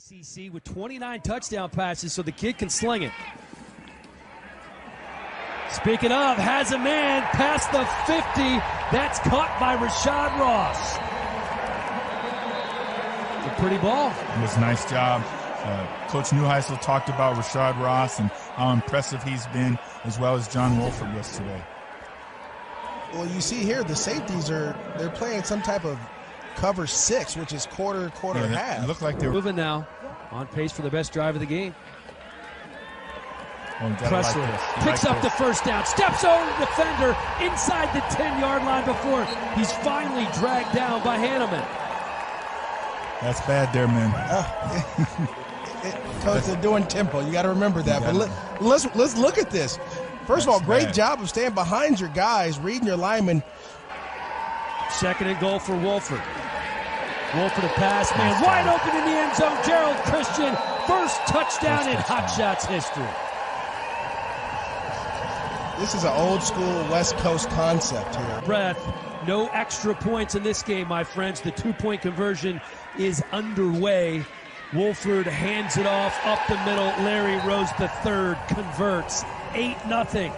ACC with 29 touchdown passes, so the kid can sling it. Speaking of, has a man past the 50. That's caught by Rashad Ross. It's a pretty ball. It was a nice job. Coach Neuheisel talked about Rashad Ross and how impressive he's been, as well as John Wolford yesterday. Well, you see here, the safeties they're playing some type of cover 6, which is quarter, half. It looked like they were moving now, on pace for the best drive of the game. Pressure picks up the first down, steps over the defender inside the 10-yard line before he's finally dragged down by Hanneman. That's bad there, man. Coach, they're doing tempo. You got to remember that. But let's look at this. First of all, great job of staying behind your guys, reading your linemen. Second and goal for Wolford. Wolford a pass, man, wide open in the end zone. Gerald Christian, first touchdown in Hotshots history. This is an old school West Coast concept here. Breath, no extra points in this game, my friends. The 2-point conversion is underway. Wolford hands it off up the middle. Larry Rose III converts. 8-0.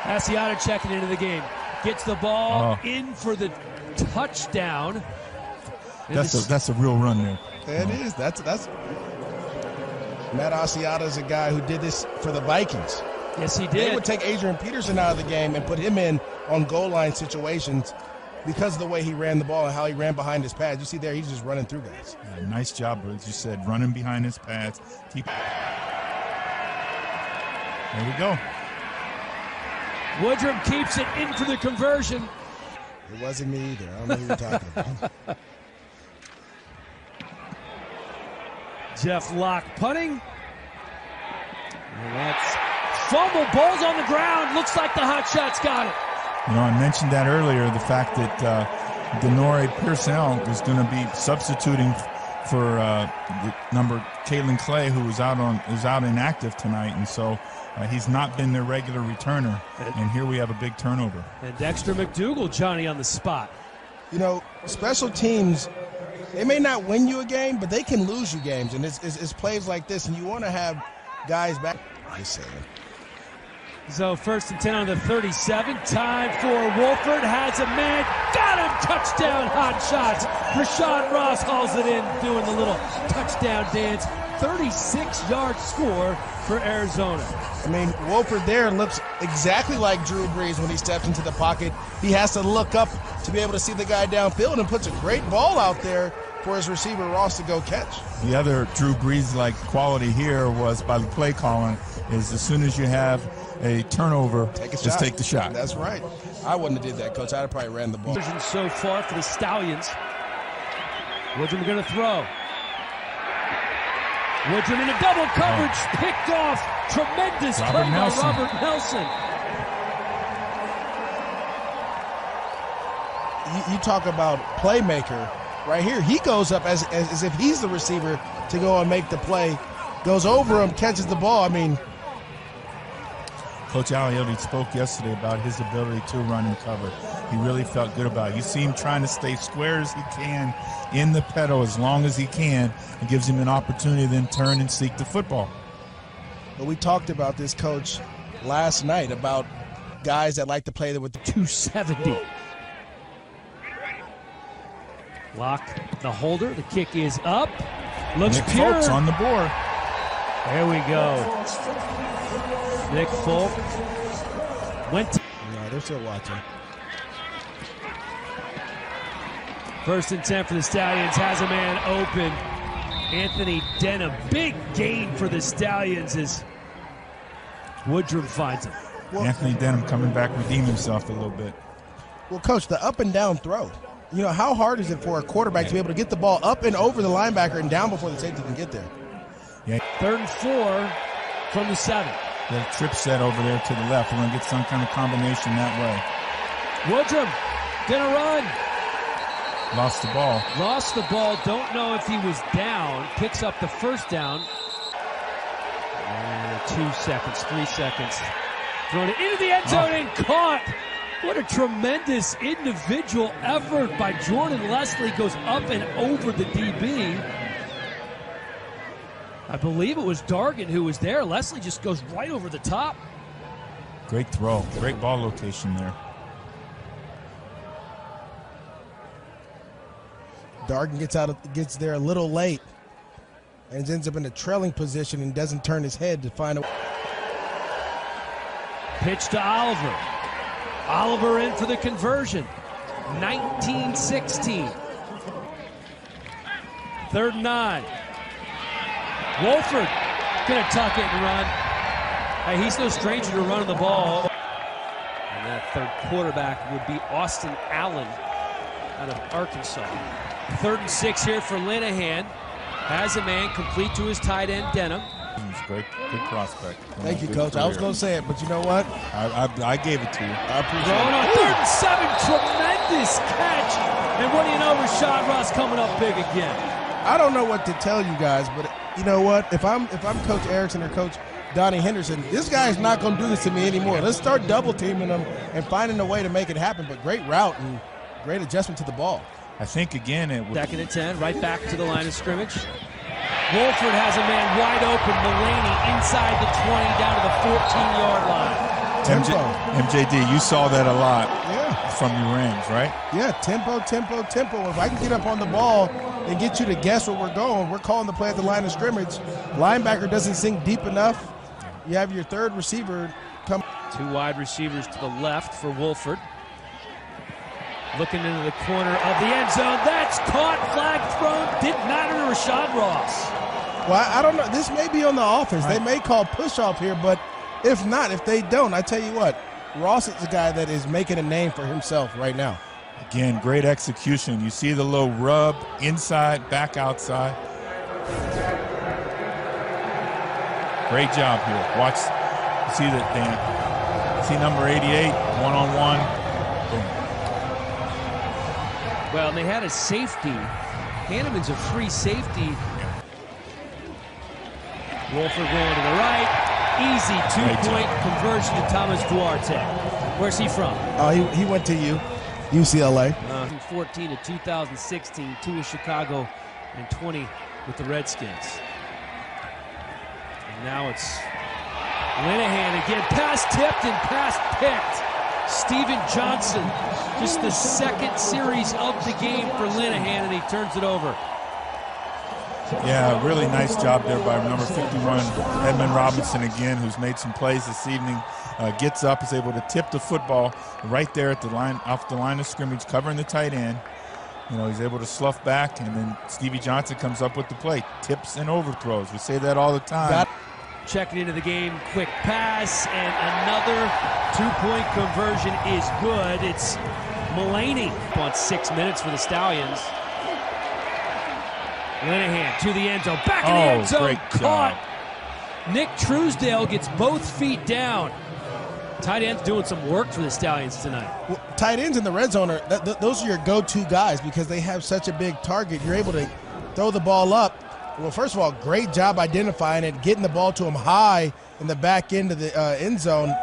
Asiata checking into the game. Gets the ball in for the touchdown. That's a real run there. It is. That's Matt Asiata is a guy who did this for the Vikings. Yes, he did. They would take Adrian Peterson out of the game and put him in on goal line situations because of the way he ran the ball and how he ran behind his pads. You see there, he's just running through guys. Yeah, nice job, as you said, running behind his pads. There we go. Woodrum keeps it in for the conversion. It wasn't me either. I don't know who you're talking about. Jeff Locke punting. And that's fumble. Ball's on the ground. Looks like the Hotshots got it. You know, I mentioned that earlier, the fact that Denore Pearsall was going to be substituting for the number Caitlin Clay, who was out inactive tonight, and so he's not been their regular returner. And here we have a big turnover. And Dexter McDougal, Johnny, on the spot. You know, special teams, they may not win you a game, but they can lose you games, and it's plays like this, and you want to have guys back. Just saying. So 1st and 10 on the 37. Time for Wolford. Has a man. Got him. Touchdown. Hotshots. Rashad Ross hauls it in, doing the little touchdown dance. 36-yard score for Arizona. I mean, Wolford there looks exactly like Drew Brees when he steps into the pocket. He has to look up to be able to see the guy downfield and puts a great ball out there for his receiver Ross to go catch. The other Drew Brees-like quality here was by the play calling is as soon as you have a turnover, just take the shot. That's right. I wouldn't have did that, Coach. I'd have probably ran the ball. So far for the Stallions. Woodrum going to throw. Woodrum in a double coverage, picked off. Tremendous play by Robert Nelson. You talk about playmaker. Right here, he goes up as if he's the receiver to go and make the play. Goes over him, catches the ball. I mean, Coach Aliotti spoke yesterday about his ability to run and cover. He really felt good about it. You see him trying to stay square as he can in the pedal as long as he can. It gives him an opportunity to then turn and seek the football. But we talked about this, Coach, last night about guys that like to play with the 270. Locke, the holder. The kick is up. Looks Nick pure. Folk's on the board. There we go. Nick Folk went. No, they're still watching. 1st and 10 for the Stallions. Has a man open. Anthony Denham. Big gain for the Stallions as Woodrum finds him. Well, Anthony Denham coming back, redeem himself a little bit. Well, Coach, the up and down throw. You know, how hard is it for a quarterback to be able to get the ball up and over the linebacker and down before the safety can get there? Yeah. 3rd and 4 from the 7. The trip set over there to the left. We're going to get some kind of combination that way. Woodrum gonna run. Lost the ball. Lost the ball. Don't know if he was down. Picks up the first down. And 2 seconds, 3 seconds. Thrown it into the end zone and caught. What a tremendous individual effort by Jordan Leslie. Goes up and over the DB. I believe it was Dargan who was there. Leslie just goes right over the top. Great throw. Great ball location there. Dargan gets there a little late and ends up in a trailing position and doesn't turn his head to find a pitch to Oliver. Oliver in for the conversion. 19-16. 3rd and 9. Wolford gonna tuck it and run. Hey, he's no stranger to running the ball. And that third quarterback would be Austin Allen out of Arkansas. 3rd and 6 here for Linehan. Has a man complete to his tight end, Denham. He's great, good prospect. Thank you, Coach. I was going to say it, but you know what? I gave it to you. I appreciate Throwing on it. 3rd and 7, tremendous catch. And what do you know, Rashad Ross coming up big again. I don't know what to tell you guys, but you know what? If I'm Coach Erickson or Coach Donnie Henderson, this guy's not going to do this to me anymore. Let's start double teaming him and finding a way to make it happen. But great route and great adjustment to the ball. I think, again, it was... 2nd and 10, right back to the line of scrimmage. Wolford has a man wide open. Mulaney inside the 20 down to the 14-yard line. Tempo. MJD, you saw that a lot from your Rams, right? Yeah, tempo. If I can get up on the ball and get you to guess where we're going, we're calling the play at the line of scrimmage. Linebacker doesn't sink deep enough. You have your third receiver come. 2 wide receivers to the left for Wolford. Looking into the corner of the end zone. That's caught, flag thrown. Didn't matter to Rashad Ross. Well, I don't know. This may be on the offense. Right. They may call push off here, but if not, if they don't, I tell you what, Ross is the guy that is making a name for himself right now. Again, great execution. You see the little rub inside, back outside. Great job here. Watch, see that, Dan. See number 88, one-on-one. Boom. Well, they had a safety. Hanneman's a free safety. Wolford going to the right. Easy 2-point conversion to Thomas Duarte. Where's he from? He went to UCLA. From 14 to 2016, 2 with Chicago and 20 with the Redskins. And now it's Linehan again. Pass tipped and pass picked. Steven Johnson, just the 2nd series of the game for Linehan, and he turns it over. Yeah, really nice job there by number 51, Edmund Robinson again, who's made some plays this evening. Gets up, is able to tip the football right there at the line, off the line of scrimmage, covering the tight end. You know, he's able to slough back, and then Stevie Johnson comes up with the play. Tips and overthrows. We say that all the time. Checking into the game, quick pass, and another 2-point conversion is good. It's Mulaney on 6 minutes for the Stallions. Linehan to the end zone, back in the end zone, great caught. job. Nick Truesdale gets both feet down. Tight end's doing some work for the Stallions tonight. Well, tight ends in the red zone, those are your go-to guys because they have such a big target. You're able to throw the ball up. Well, first of all, great job identifying it, getting the ball to him high in the back end of the end zone.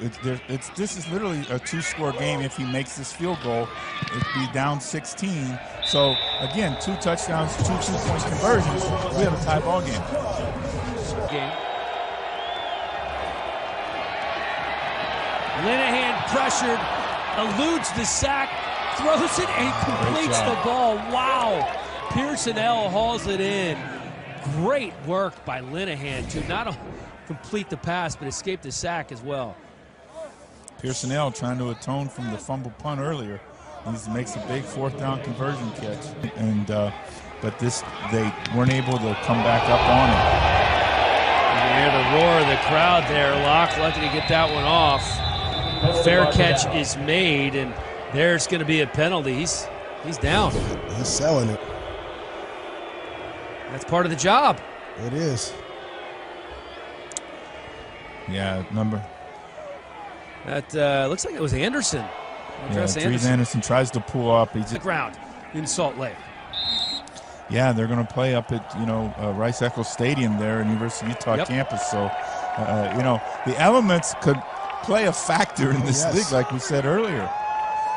This is literally a 2-score game. If he makes this field goal, it'd be down 16. So, again, 2 touchdowns, 2 2-point conversions. We have a tie ball game. Linehan pressured, eludes the sack, throws it, and completes the ball. Wow. Pearson L. hauls it in. Great work by Linehan to not only complete the pass, but escape the sack as well. Pearson L. trying to atone from the fumble punt earlier. He makes a big 4th down conversion catch. And but they weren't able to come back up on it. You hear the roar of the crowd there. Locke lucky to get that one off. Fair catch is made, and there's going to be a penalty. He's down. He's selling it. That's part of the job. It is. Yeah, number. That looks like it was Anderson. Yeah, Dries Anderson tries to pull up. He's the ground in Salt Lake. Yeah, they're going to play up at Rice-Eccles Stadium there, University of Utah campus. So, the elements could play a factor in this league, like we said earlier.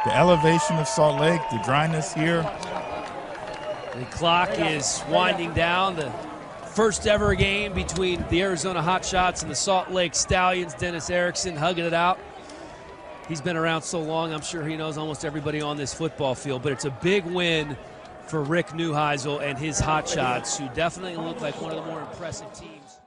The elevation of Salt Lake, the dryness here. The clock is winding down. The First ever game between the Arizona Hotshots and the Salt Lake Stallions. Dennis Erickson hugging it out. He's been around so long, I'm sure he knows almost everybody on this football field. But it's a big win for Rick Neuheisel and his Hotshots, who definitely look like one of the more impressive teams.